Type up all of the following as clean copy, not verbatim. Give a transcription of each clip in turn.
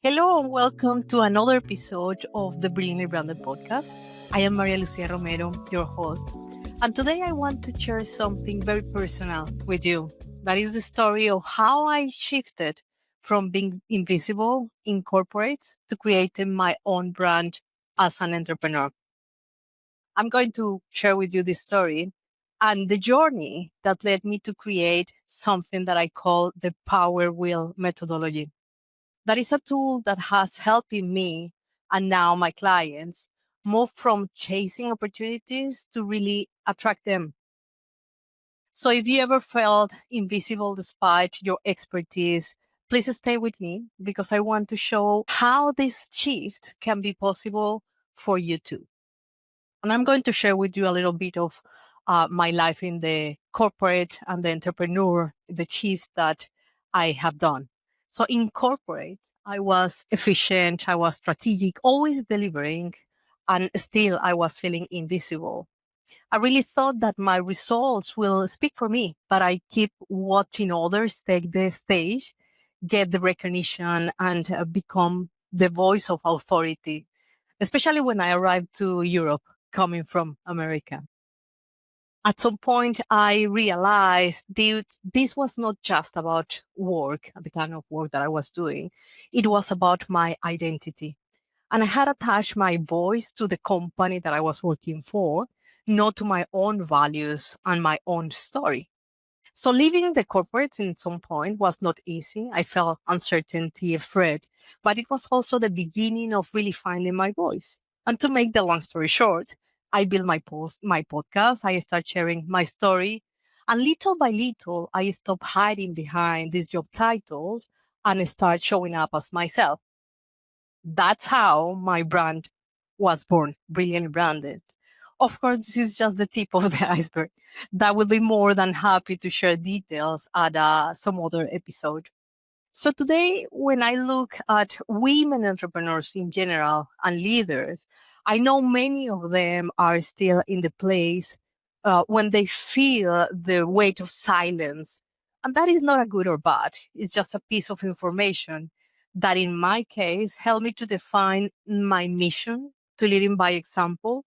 Hello and welcome to another episode of the Brilliantly Branded podcast. I am María Lucia Romero, your host, and today I want to share something very personal with you. That is the story of how I shifted from being invisible in corporates to creating my own brand as an entrepreneur. I'm going to share with you this story and the journey that led me to create something that I call the Power Wheel methodology. That is a tool that has helped me and now my clients move from chasing opportunities to really attract them. So if you ever felt invisible despite your expertise, please stay with me because I want to show how this shift can be possible for you too. And I'm going to share with you a little bit of my life in the corporate and the entrepreneur, the shift that I have done. So in corporate, I was efficient, I was strategic, always delivering, and still I was feeling invisible. I really thought that my results will speak for me, but I keep watching others take the stage, get the recognition, and become the voice of authority, especially when I arrived to Europe coming from America. At some point, I realized that this was not just about work, the kind of work that I was doing. It was about my identity. And I had attached my voice to the company that I was working for, not to my own values and my own story. So leaving the corporates in some point was not easy. I felt uncertainty, afraid, but it was also the beginning of really finding my voice. And to make the long story short, I built my podcast. I started sharing my story. And little by little, I stopped hiding behind these job titles and start showing up as myself. That's how my brand was born, Brilliantly Branded. Of course, this is just the tip of the iceberg. That will be more than happy to share details at some other episode. So today, when I look at women entrepreneurs in general and leaders, I know many of them are still in the place when they feel the weight of silence. And that is not a good or bad. It's just a piece of information that in my case helped me to define my mission to leading by example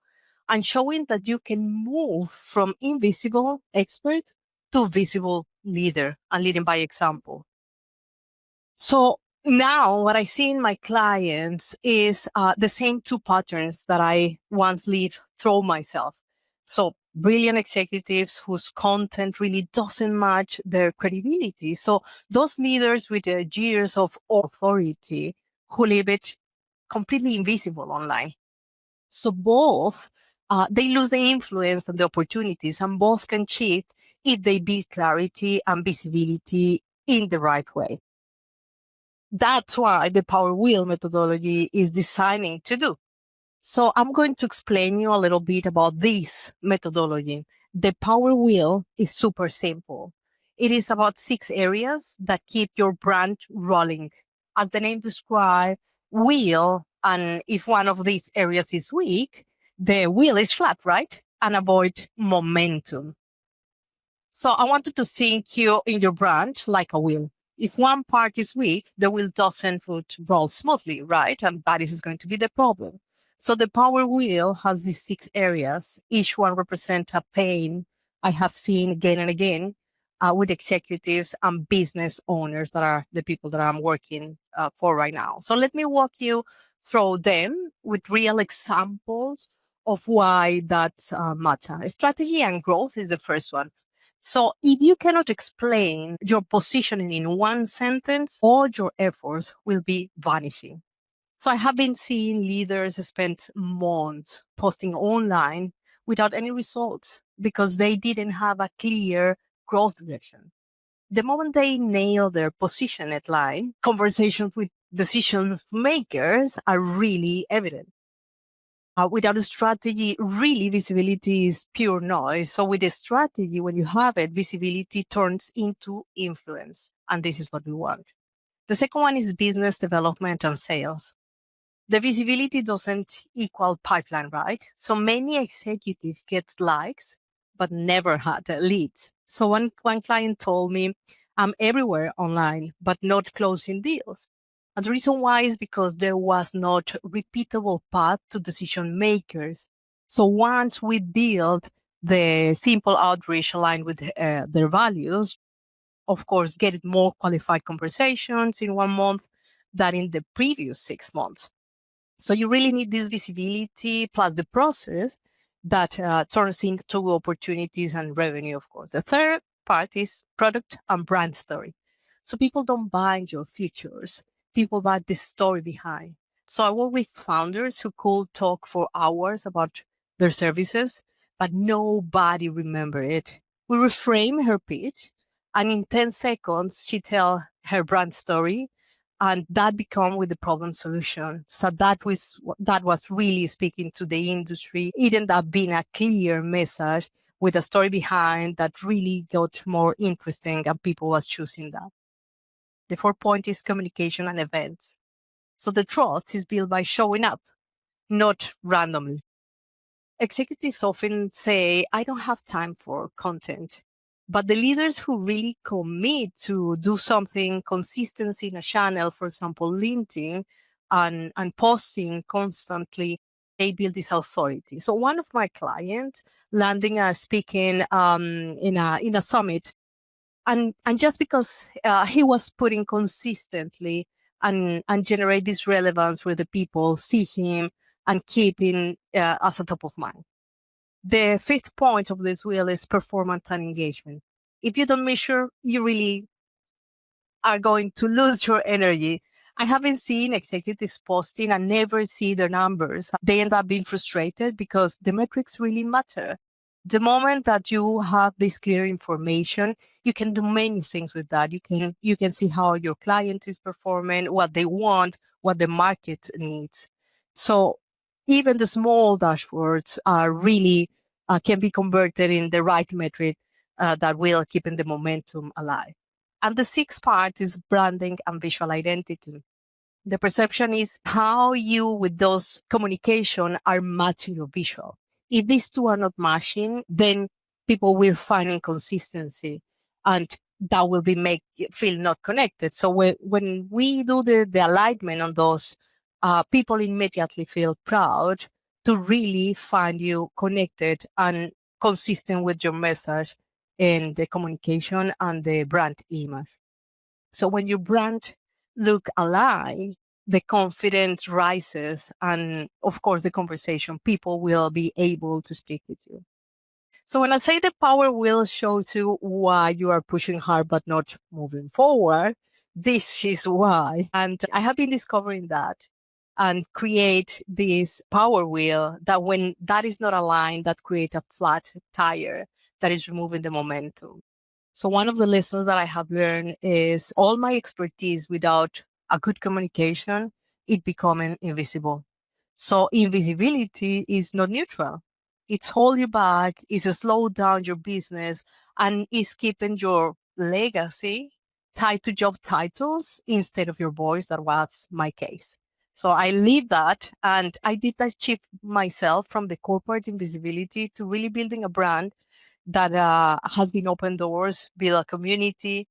and showing that you can move from invisible expert to visible leader and leading by example. So now what I see in my clients is the same two patterns that I once lived through myself. So brilliant executives whose content really doesn't match their credibility. So those leaders with years of authority who leave it completely invisible online. So both, they lose the influence and the opportunities, and both can shift if they build clarity and visibility in the right way. That's why the Power Wheel methodology is designing to do. So I'm going to explain you a little bit about this methodology. The Power Wheel is super simple. It is about 6 areas that keep your brand rolling. As the name describes, wheel, and if one of these areas is weak, the wheel is flat, right? And avoid momentum. So I wanted to think you in your brand like a wheel. If one part is weak, the wheel doesn't roll smoothly, right? And that is going to be the problem. So the power wheel has these 6 areas. Each one represents a pain I have seen again and again with executives and business owners that are the people that I'm working for right now. So let me walk you through them with real examples of why that matters. Strategy and growth is the first one. So if you cannot explain your positioning in one sentence, all your efforts will be vanishing. So I have been seeing leaders spend months posting online without any results because they didn't have a clear growth direction. The moment they nail their position at line, conversations with decision makers are really evident. Without a strategy, really visibility is pure noise. So with a strategy, when you have it, visibility turns into influence. And this is what we want. The second one is business development and sales. The visibility doesn't equal pipeline, right? So many executives get likes, but never had leads. So one client told me, I'm everywhere online, but not closing deals. And the reason why is because there was not repeatable path to decision makers. So once we build the simple outreach aligned with their values, of course, get more qualified conversations in 1 month than in the previous 6 months. So you really need this visibility plus the process that turns into opportunities and revenue, of course. The third part is product and brand story. So people don't buy your features, people buy the story behind. So I work with founders who could talk for hours about their services, but nobody remember it. We reframe her pitch, and in 10 seconds, she tell her brand story, and that become with the problem solution. So that was really speaking to the industry. It ended up being a clear message with a story behind that really got more interesting, and people was choosing that. The fourth point is communication and events. So the trust is built by showing up, not randomly. Executives often say, I don't have time for content. But the leaders who really commit to do something, consistency in a channel, for example, LinkedIn, and posting constantly, they build this authority. So one of my clients landing speaking in a summit, and just because he was putting consistently and generate this relevance where the people see him and keeping as a top of mind. The fifth point of this wheel is performance and engagement. If you don't measure, you really are going to lose your energy. I haven't seen executives posting and never see their numbers. They end up being frustrated because the metrics really matter. The moment that you have this clear information, you can do many things with that. You can see how your client is performing, what they want, what the market needs. So even the small dashboards are really can be converted in the right metric that will keep in the momentum alive. And the sixth part is branding and visual identity. The perception is how you, with those communication, are matching your visual. If these two are not matching, then people will find inconsistency, and that will be make feel not connected. So when we do the alignment on those, people immediately feel proud to really find you connected and consistent with your message and the communication and the brand image. So when your brand look aligned, the confidence rises, and of course the conversation, people will be able to speak with you. So when I say the power will show to why you are pushing hard but not moving forward, this is why. And I have been discovering that and create this power wheel that when that is not aligned, that create a flat tire that is removing the momentum. So one of the lessons that I have learned is all my expertise without a good communication, it becoming invisible. So invisibility is not neutral. It's hold you back, it's slow down your business, and it's keeping your legacy tied to job titles instead of your voice. That was my case. So I leave that, and I did that shift myself from the corporate invisibility to really building a brand that has been open doors, build a community,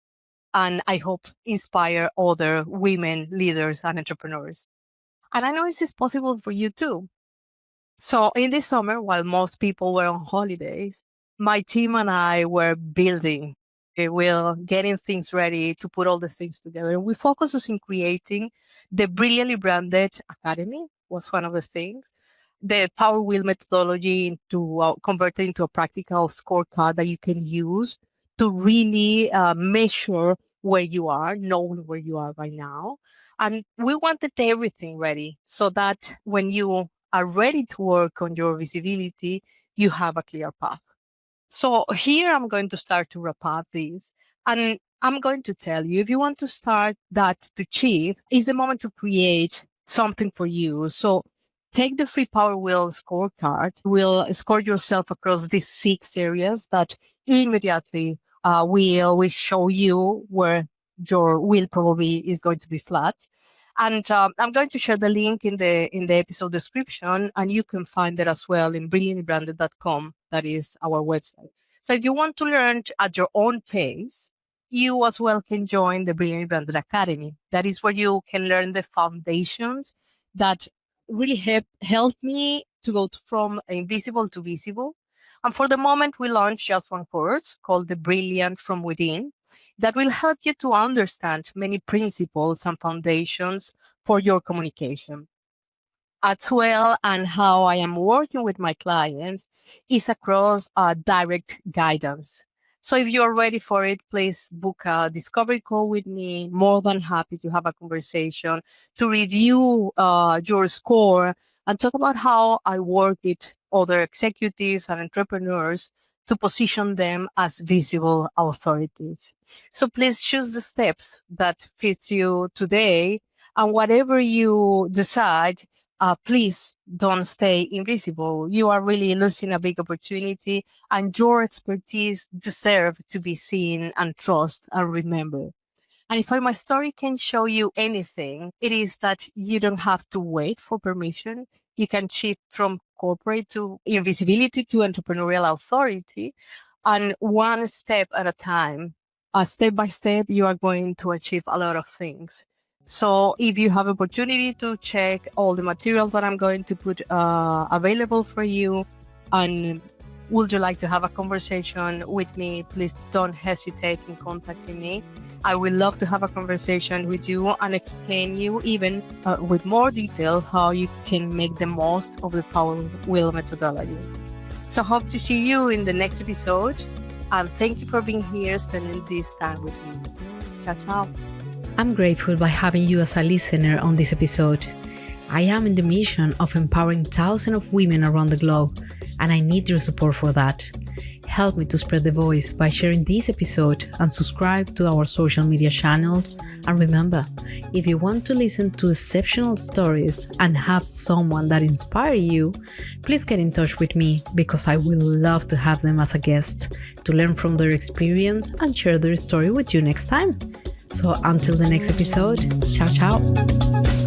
and I hope inspire other women leaders and entrepreneurs. And I know this is possible for you too. So in this summer, while most people were on holidays, my team and I were building. We were getting things ready to put all the things together. And we focused on creating the brilliantly branded academy was one of the things. The Power Wheel methodology into convert it into a practical scorecard that you can use to really measure where you are, knowing where you are right now. And we wanted everything ready so that when you are ready to work on your visibility, you have a clear path. So here I'm going to start to wrap up this. And I'm going to tell you, if you want to start that to achieve, is the moment to create something for you. So take the free Power Wheel scorecard. Will score yourself across these 6 areas that immediately will show you where your wheel probably is going to be flat. And I'm going to share the link in the episode description, and you can find it as well in brilliantlybranded.com. That is our website. So if you want to learn at your own pace, you as well can join the Brilliantly Branded Academy. That is where you can learn the foundations that really help me to go from invisible to visible. And for the moment, we launched just one course called The Brilliant from Within that will help you to understand many principles and foundations for your communication. As well, and how I am working with my clients is across direct guidance. So if you're ready for it, please book a discovery call with me. More than happy to have a conversation, to review your score and talk about how I work with other executives and entrepreneurs to position them as visible authorities. So please choose the steps that fits you today, and whatever you decide, please don't stay invisible. You are really losing a big opportunity, and your expertise deserve to be seen and trusted and remembered. And if my story can show you anything, it is that you don't have to wait for permission. You can shift from corporate to invisibility to entrepreneurial authority, and one step at a time, step by step, you are going to achieve a lot of things. So if you have opportunity to check all the materials that I'm going to put available for you, and would you like to have a conversation with me, please don't hesitate in contacting me. I would love to have a conversation with you and explain you even with more details how you can make the most of the Power Wheel methodology. So hope to see you in the next episode, and thank you for being here, spending this time with me. Ciao, ciao. I'm grateful by having you as a listener on this episode. I am in the mission of empowering thousands of women around the globe, and I need your support for that. Help me to spread the voice by sharing this episode and subscribe to our social media channels. And remember, if you want to listen to exceptional stories and have someone that inspires you, please get in touch with me, because I will love to have them as a guest to learn from their experience and share their story with you next time. So until the next episode, ciao, ciao.